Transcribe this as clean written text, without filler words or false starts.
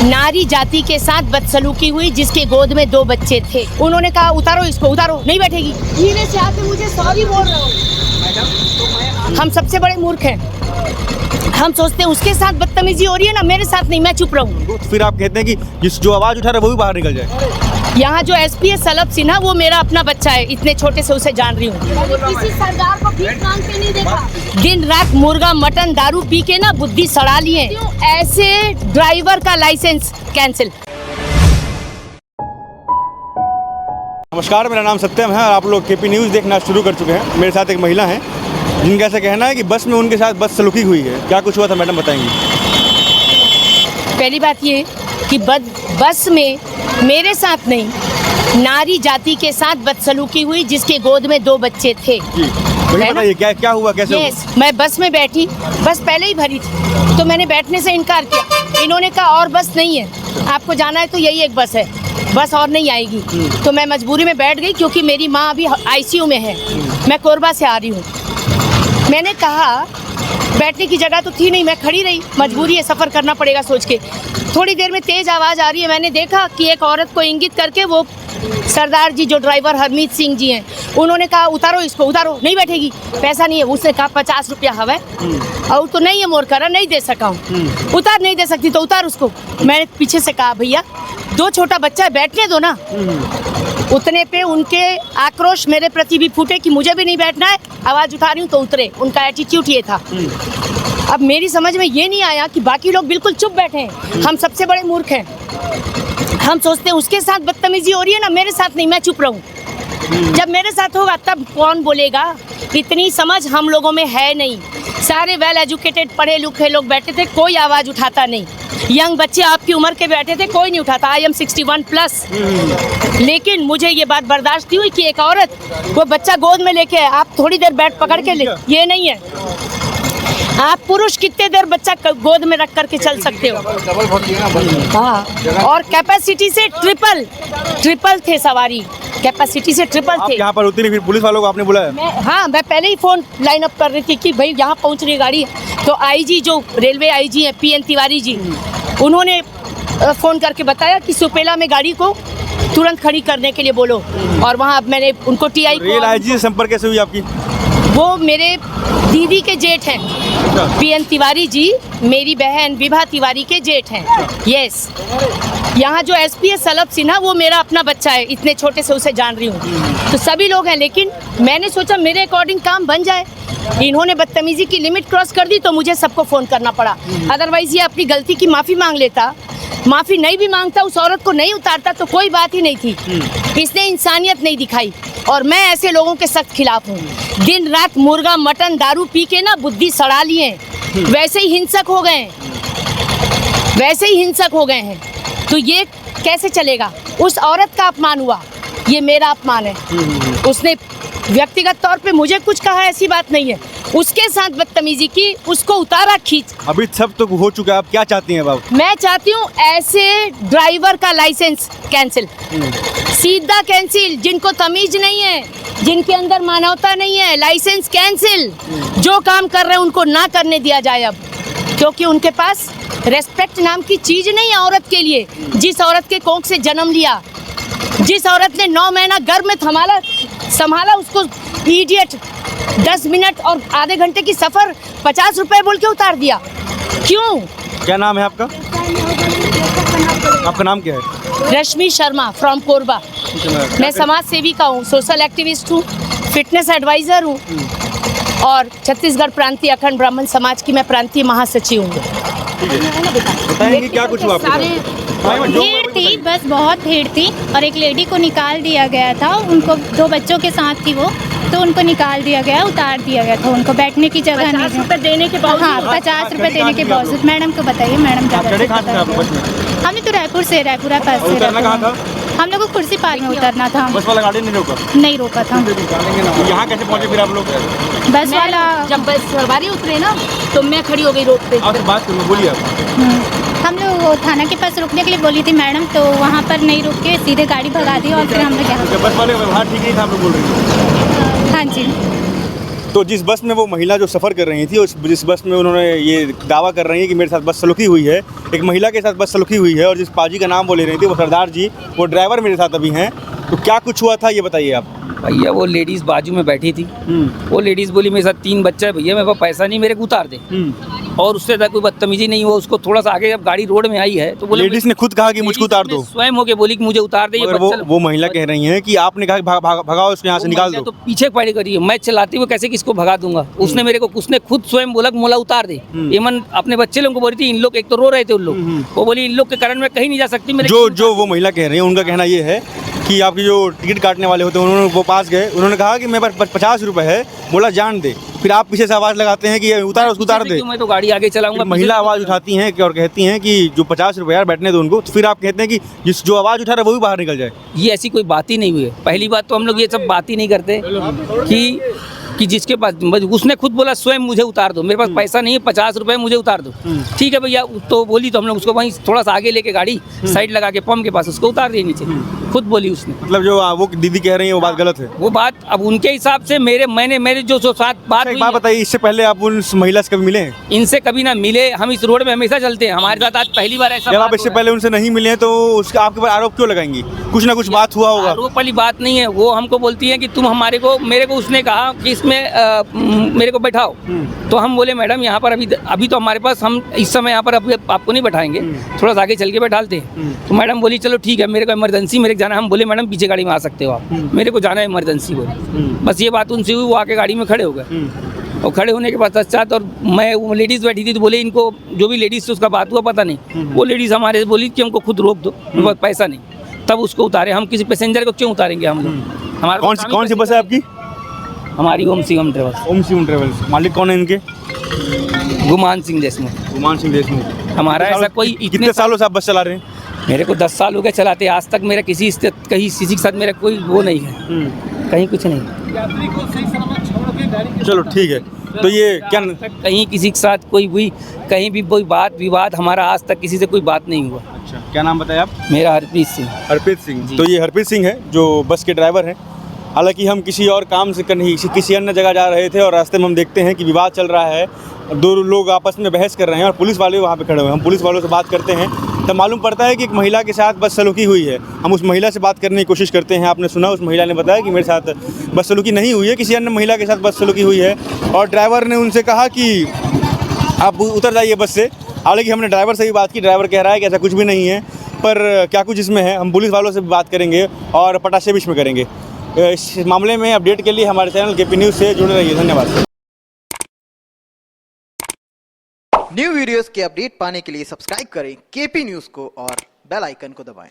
नारी जाति के साथ बदसलूकी हुई, जिसके गोद में 2 बच्चे थे। उन्होंने कहा उतारो इसको, उतारो, नहीं बैठेगी। धीरे से आके मुझे सॉरी बोल रहे हो। हम सबसे बड़े मूर्ख हैं। हम सोचते हैं उसके साथ बदतमीजी हो रही है ना, मेरे साथ नहीं, मैं चुप रहूं। तो फिर आप कहते हैं कि जिस जो आवाज उठा रहा है वो भी बाहर निकल जाए। यहाँ जो एसपी है सलभ सिन्हा, वो मेरा अपना बच्चा है, इतने छोटे से उसे जान रही हूँ। किसी सरदार को भीख मांग के नहीं देखा। दिन रात मुर्गा मटन दारू पी के ना बुद्धि सड़ा लिए। ऐसे ड्राइवर का लाइसेंस कैंसिल। नमस्कार, मेरा नाम सत्यम है और आप लोग केपी न्यूज़ देखना शुरू कर चुके हैं। मेरे साथ एक महिला है जिनका ऐसा कहना है कि बस में उनके साथ बदसलूकी हुई है। क्या कुछ हुआ था मैडम, बताएंगी? पहली बात ये कि बस में मेरे साथ नहीं, नारी जाति के साथ बदसलूकी हुई, जिसके गोद में 2 बच्चे थे। जी बताइए, क्या हुआ, कैसे हुआ? यस, मैं बस में बैठी, बस पहले ही भरी थी, तो मैंने बैठने से इनकार किया। इन्होंने कहा और बस नहीं है, आपको जाना है तो यही एक बस है, बस और नहीं आएगी। तो मैं मजबूरी में बैठ गई, क्योंकि मेरी माँ अभी आईसीयू में है, मैं कोरबा से आ रही हूँ। मैंने कहा बैठने की जगह तो थी नहीं, मैं खड़ी रही, मजबूरी है, सफ़र करना पड़ेगा सोच के। थोड़ी देर में तेज़ आवाज़ आ रही है, मैंने देखा कि एक औरत को इंगित करके वो सरदार जी जो ड्राइवर हरमीत सिंह जी हैं, उन्होंने कहा उतारो इसको, उतारो, नहीं बैठेगी, पैसा नहीं है। उसने कहा 50 रुपया हवा और तो नहीं है, मोर करा, नहीं दे सका हूँ, उतार, नहीं दे सकती तो उतार उसको। मैंने पीछे से कहा भैया 2 छोटा बच्चा है, बैठने दो ना। उतने पे उनके आक्रोश मेरे प्रति भी फूटे कि मुझे भी नहीं बैठना है, आवाज़ उठा रही हूँ तो उतरे। उनका एटीट्यूड ये था। अब मेरी समझ में ये नहीं आया कि बाकी लोग बिल्कुल चुप बैठे हैं। हम सबसे बड़े मूर्ख हैं। हम सोचते हैं उसके साथ बदतमीजी हो रही है ना, मेरे साथ नहीं, मैं चुप रहूं। जब मेरे साथ होगा तब कौन बोलेगा। इतनी समझ हम लोगों में है नहीं। सारे वेल एजुकेटेड पढ़े लिखे लोग बैठे थे, कोई आवाज़ उठाता नहीं। यंग बच्चे आपकी उम्र के बैठे थे, कोई नहीं उठाता। I am 61+। लेकिन मुझे ये बात बर्दाश्त नहीं हुई कि एक औरत वो बच्चा गोद में लेके, आप थोड़ी देर बैठ पकड़ के ले, ये नहीं है। आप पुरुष कितने देर बच्चा गोद में रख करके चल सकते हो? हाँ, और कैपेसिटी से ट्रिपल थे सवारी, कैपेसिटी से ट्रिपल थे। यहाँ पर उतरी, फिर पुलिस वालों को आपने बुलाया? हाँ, मैं पहले ही फ़ोन लाइन अप कर रही थी कि भाई यहाँ पहुँच रही गाड़ी। तो आईजी जो रेलवे आईजी हैं PN तिवारी जी, उन्होंने फ़ोन करके बताया कि सुपेला में गाड़ी को तुरंत खड़ी करने के लिए बोलो। और वहाँ मैंने उनको TI को, रेल आईजी से संपर्क कैसे हुई आपकी? वो मेरे दीदी के जेठ हैं। PN तिवारी जी मेरी बहन विभा तिवारी के जेठ हैं। यस, यहाँ जो SP है सलभ सिन्हा, वो मेरा अपना बच्चा है, इतने छोटे से उसे जान रही हूँ। तो सभी लोग हैं, लेकिन मैंने सोचा मेरे अकॉर्डिंग काम बन जाए। इन्होंने बदतमीजी की लिमिट क्रॉस कर दी तो मुझे सबको फ़ोन करना पड़ा। अदरवाइज़ ये अपनी गलती की माफ़ी मांग लेता। माफ़ी नहीं भी मांगता, उस औरत को नहीं उतारता तो कोई बात ही नहीं थी। इसने इंसानियत नहीं दिखाई और मैं ऐसे लोगों के सख्त खिलाफ हूँ। दिन रात मुर्गा मटन दारू पी के ना बुद्धि सड़ा लिए, वैसे ही हिंसक हो गए हैं। तो ये कैसे चलेगा? उस औरत का अपमान हुआ, ये मेरा अपमान है। उसने व्यक्तिगत तौर पे मुझे कुछ कहा, ऐसी बात नहीं है। उसके साथ बदतमीजी की, उसको उतारा खींच। अभी सब तो हो चुका है, आप क्या चाहती हैं बाबू? मैं चाहती हूँ ऐसे ड्राइवर का लाइसेंस कैंसिल, सीधा कैंसिल। जिनको तमीज नहीं है, जिनके अंदर मानवता नहीं है, लाइसेंस कैंसिल। जो काम कर रहे हैं उनको ना करने दिया जाए अब, क्योंकि उनके पास रेस्पेक्ट नाम की चीज़ नहीं है औरत के लिए। जिस औरत के कोख से जन्म लिया, जिस औरत ने 9 महीना गर्भ में संभाला, उसको इडियट 10 मिनट और आधे घंटे की सफ़र 50 रुपए बोल के उतार दिया। क्यों? क्या नाम है आपका? आपका नाम क्या है? रश्मि शर्मा फ्रॉम कोरबा। मैं समाज सेविका हूँ, सोशल एक्टिविस्ट हूँ, फिटनेस एडवाइज़र हूँ और छत्तीसगढ़ प्रांतीय अखंड ब्राह्मण समाज की मैं प्रांतीय महासचिव हूँ। बताएंगे क्या कुछ हुआ आपके? भीड़ थी, बस बहुत भीड़ थी और एक लेडी को निकाल दिया गया था। उनको 2 बच्चों के साथ थी वो, तो उनको निकाल दिया गया, उतार दिया गया था। उनको बैठने की जगह नहीं। 50 रुपये देने के बावजूद? हाँ, 50 रुपये देने के बावजूद। मैडम को बताइए, मैडम हमें तो रायपुर पास से। हम लोग को खुर्सी पार्क में उतरना था। बस वाला गाड़ी नहीं रोका था। यहाँ कैसे पहुँचे फिर आप लोग? बस वाला जब बस सवारी उतरे ना तो मैं खड़ी हो गई रोड पे। आपसे बात करूँ, बोलिए आप। हम लोग वो थाना के पास रुकने के लिए बोली थी मैडम, तो वहाँ पर नहीं रुक के सीधे गाड़ी भगा दी और फिर हम लोग यहाँ। बस वाले व्यवहार ठीक नहीं था, आप लोग बोल रही थी? हाँ जी। तो जिस बस में वो महिला जो सफ़र कर रही थी, जिस बस में उन्होंने ये दावा कर रही है कि मेरे साथ बदसलूकी हुई है, एक महिला के साथ बदसलूकी हुई है और जिस पाजी का नाम वो ले रही थी वो सरदार जी, वो ड्राइवर मेरे साथ अभी हैं। तो क्या कुछ हुआ था ये बताइए आप। भैया वो लेडीज़ बाजू में बैठी थी, वो लेडीज़ बोली मेरे साथ 3 बच्चा है भैया, मेरे पास पैसा नहीं, मेरे को उतार दे। और उससे ज़्यादा कोई बदतमीजी नहीं हुआ। उसको थोड़ा सा आगे जब गाड़ी रोड में आई है तो बोले लेडीज ने खुद कहा कि मुझको उतार दो, स्वयं होके बोली कि मुझे उतार दे। ये मगर वो महिला कह रही हैं कि आपने कहा कि भगाओ इसको यहाँ से, निकाल दो। तो पीछे पड़ी करी है, मैं चलाती हुए कैसे किसको भगा दूंगा। उसने मेरे को, उसने खुद स्वयं बोला कि मोला उतार दे। एमन अपने बच्चे लोगों को बोली थी, इन लोग एक तो रो रहे थे उन लोग, वो बोली इन लोग के कारण मैं कहीं नहीं जा सकती। मेरे जो वो महिला कह रही है उनका कहना ये है कि आपकी जो टिकट काटने वाले होते हैं उन्होंने वो पास गए, उन्होंने कहा कि मेरे पास 50 रुपए है, बोला जान दे। फिर आप पीछे से आवाज़ लगाते हैं कि उतार उसको उतार दे। मैं तो गाड़ी आगे चलाऊंगा। महिला आवाज़ उठाती हैं और कहती हैं कि जो 50 रुपये यार बैठने दो उनको। तो फिर आप कहते हैं कि जिस जो आवाज़ उठा रहा है वो भी बाहर निकल जाए। ये ऐसी कोई बात ही नहीं हुई है। पहली बात तो हम लोग ये सब बात ही नहीं करते कि जिसके पास, उसने खुद बोला स्वयं मुझे उतार दो, मेरे पास पैसा नहीं है, 50 रुपए मुझे उतार दो। ठीक है भैया, तो बोली तो हम लोग उसको वहीं थोड़ा सा आगे लेके गाड़ी साइड लगा के पंप के पास उसको उतार दिए नीचे, खुद बोली उसने। मतलब जो वो दीदी कह रही है वो बात गलत है। वो बात अब उनके हिसाब से मेरे जो साथ बात एक हुई बात है, बताइए, इससे पहले आप उस महिला से कभी मिले हैं? इनसे कभी ना मिले। हम इस रोड में हमेशा चलते हैं, हमारे साथ आज पहली बार ऐसा जब बात आप इससे हो रहा है। पहले उनसे नहीं मिले हैं तो उसका आपके ऊपर आरोप क्यों लगाएंगी? कुछ ना कुछ बात हुआ होगा। आरोप वाली बात नहीं है। वो हमको बोलती है कि तुम मेरे को उसने कहा कि इसमें मेरे को बैठाओ। तो हम बोले मैडम यहाँ पर अभी तो हमारे पास, हम इस समय यहाँ पर अभी आपको नहीं बैठाएंगे, थोड़ा सा आगे चल के बैठाते हैं। तो मैडम बोली चलो ठीक है, मेरे को इमरजेंसी, मेरे को जाना है। हम बोले मैडम पीछे गाड़ी में आ सकते हो आप, मेरे को जाना है इमरजेंसी। बोली बस ये बात उनसे हुई। वो आके गाड़ी में खड़े हो गए और खड़े होने के बाद पश्चात, और मैं वो लेडीज़ बैठी थी तो बोले इनको, जो भी लेडीज़ से उसका बात हुआ पता नहीं, वो लेडीज़ हमारे से बोली कि हमको खुद रोक दो, मेरे पास पैसा नहीं। तब उसको उतारे। हम किसी पैसेंजर को क्यों उतारेंगे हम लोग? हमारा कौन सी बस है आपकी? हमारी ओम सिंह ट्रेवल्स। ओम सिंह ट्रेवल्स। मालिक कौन है इनके? गुमान सिंह देशमुख। गुमान सिंह देशमुख। हमारा ऐसा कोई कितने सालों से आप बस चला रहे हैं? मेरे को 10 साल हो गए चलाते। आज तक मेरा किसी के साथ मेरा कोई वो नहीं है, कहीं कुछ नहीं। चलो ठीक है। तो ये क्या कहीं किसी के साथ कोई कहीं भी कोई बात विवाद, हमारा आज तक किसी से कोई बात नहीं हुआ। अच्छा, क्या नाम बताया आप? मेरा हरप्रीत सिंह। हरप्रीत सिंह। तो ये हरप्रीत सिंह है जो बस के ड्राइवर हैं। हालांकि हम किसी और काम से किसी अन्य जगह जा रहे थे और रास्ते में हम देखते हैं कि विवाद चल रहा है, 2 लोग आपस में बहस कर रहे हैं और पुलिस वाले वहाँ पे खड़े हुए हैं। हम पुलिस वालों से बात करते हैं तब मालूम पड़ता है कि एक महिला के साथ बदसलूकी हुई है। हम उस महिला से बात करने की कोशिश करते हैं। आपने सुना, उस महिला ने बताया कि मेरे साथ बदसलूकी नहीं हुई है, किसी अन्य महिला के साथ बदसलूकी हुई है और ड्राइवर ने उनसे कहा कि आप उतर जाइए बस से। हालांकि हमने ड्राइवर से भी बात की, ड्राइवर कह रहा है कि ऐसा कुछ भी नहीं है, पर क्या कुछ इसमें है हम पुलिस वालों से भी बात करेंगे और पटाखे बीच में करेंगे। इस मामले में अपडेट के लिए हमारे चैनल केपी न्यूज़ से जुड़े रहिए। धन्यवाद। न्यू वीडियोस के अपडेट पाने के लिए सब्सक्राइब करें केपी न्यूज़ को और बेल आइकन को दबाएं।